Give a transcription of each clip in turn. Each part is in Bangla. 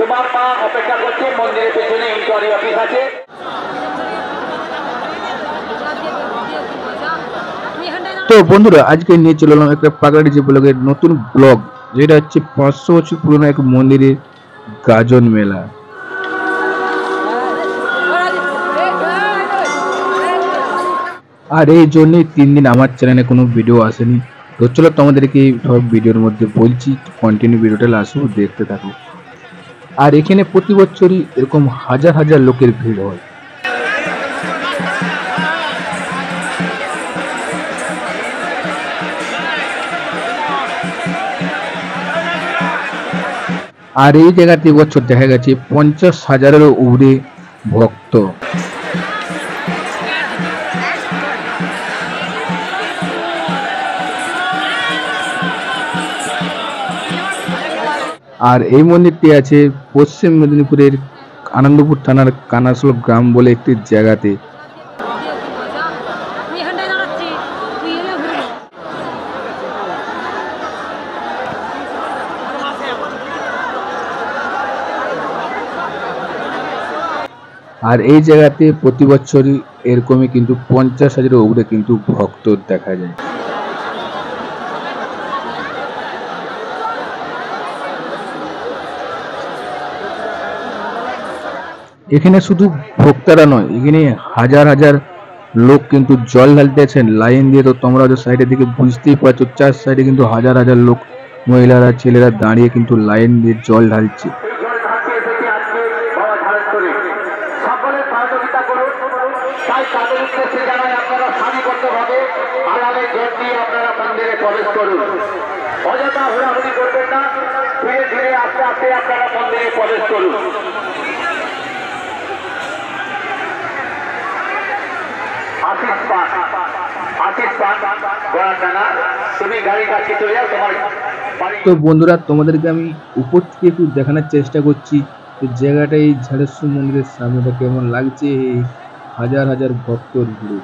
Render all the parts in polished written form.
তোমার মা অপেক্ষা করছে মন্দিরের পেছনে ইনকোয়ারি অফিস আছে। তো বন্ধুরা আজকে নিয়ে চলে এলাম একটা পাগলাডিজি ব্লগের নতুন ব্লগ, যেটা হচ্ছে 500 বছর পুরনো এক মন্দিরের গাজন মেলা। আর এই জন্যই 3 দিন আমার চ্যানেলে কোনো ভিডিও আসেনি। তো চলো তোমাদেরকে সব ভিডিওর মধ্যে বলছি, কন্টিনিউ ভিডিওটা লাস্ট দেখতে থাকো। আর এখানে প্রতি বছরই এরকম হাজার হাজার লোকের ভিড় হয়। আর এই জায়গাতে বছর দেখা গেছে 50,000-এরও উপরে ভক্ত। আর এই মন্দিরটি আছে পশ্চিম মেদিনীপুরের আনন্দপুর থানার কানাসল গ্রাম বলে একটি জায়গাতে। আর এই জায়গাতে প্রতি বছরই এরকমই কিন্তু 50,000-এর উপরে কিন্তু ভক্ত দেখা যায়। এখানে শুধু ভক্তরা নয়, এখানে হাজার হাজার লোক কিন্তু জল ঢালতেছেন লাইন দিয়ে। তো তোমরা ওদের সাইডের দিকে বুঝতেই পারছো, 4 সাইডে কিন্তু হাজার হাজার লোক, মহিলারা ছেলেরা দাঁড়িয়ে কিন্তু লাইন দিয়ে জল ঢালছে। অযথা ঘোরাঘুরি করবেন না, ধীরে ধীরে আস্তে আস্তে আপনারা মন্দিরে প্রবেশ করুন। তো বন্ধুরা তোমাদেরকে আমি উপর থেকে একটু দেখানোর চেষ্টা করছি জায়গাটা, এই ঝাড়েশ্বর মন্দিরের সামনেটা কেমন লাগছে এই হাজার হাজার ভক্তর ভিড়ে।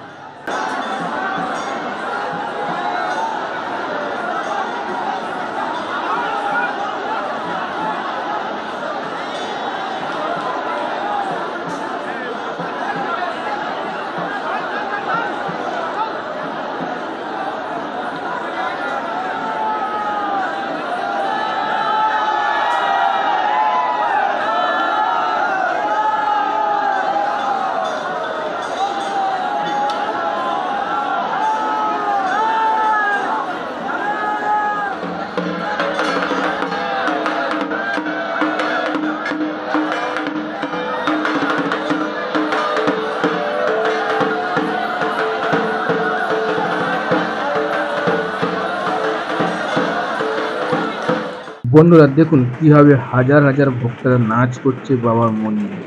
বন্ধুরা দেখুন কিভাবে হাজার হাজার ভক্তরা নাচ করছে বাবার মন্দিরে।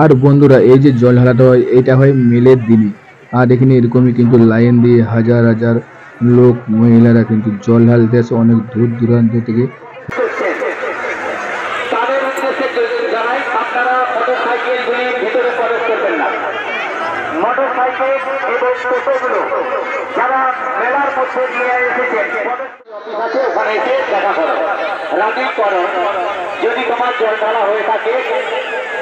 আর বন্ধুরা এই যে জল ঢালাতে হয়, এটা হয় মেলের দিনে। আর এখানে এরকমই কিন্তু লাইন দিয়ে হাজার হাজার লোক, মহিলারা কিন্তু জল ঢালতে আসে অনেক দূর দূরান্ত থেকে। যারা মেলার মধ্যে নিয়ে এসেছেন ওখানে এসে দেখা করো, রাজি করো। যদি তোমার জল ঢালা হয়ে থাকে,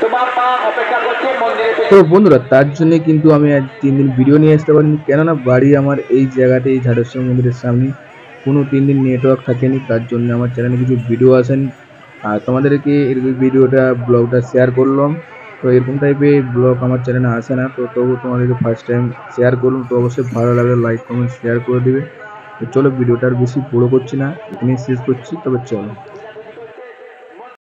তোমার মা অপেক্ষা করছে মন্দিরে। তো বন্ধুরা তার জন্য কিন্তু আমি আজ 3 দিন ভিডিও নিয়ে আসতে পারিনি, কেননা বাড়ি আমার এই জায়গাতে, এই ঝাড়েশ্বর মন্দিরের সামনে। কোনো 3 দিন নেটওয়ার্ক থাকেনি, তার জন্য আমার চ্যানেলে কিছু ভিডিও আসেনি। আর তোমাদেরকে এই ভিডিওটা ব্লগটা শেয়ার করলাম। তো এরকম টাইপের ব্লগ আমার চ্যানেলে আসে না, তো তবু তোমাদেরকে ফার্স্ট টাইম শেয়ার করলাম। তো অবশ্যই ভালো লাগলে লাইক কমেন্ট শেয়ার করে দেবে। তো চলো ভিডিওটা আর বেশি বড় করছি না, এখানেই শেষ করছি, তবে চলো।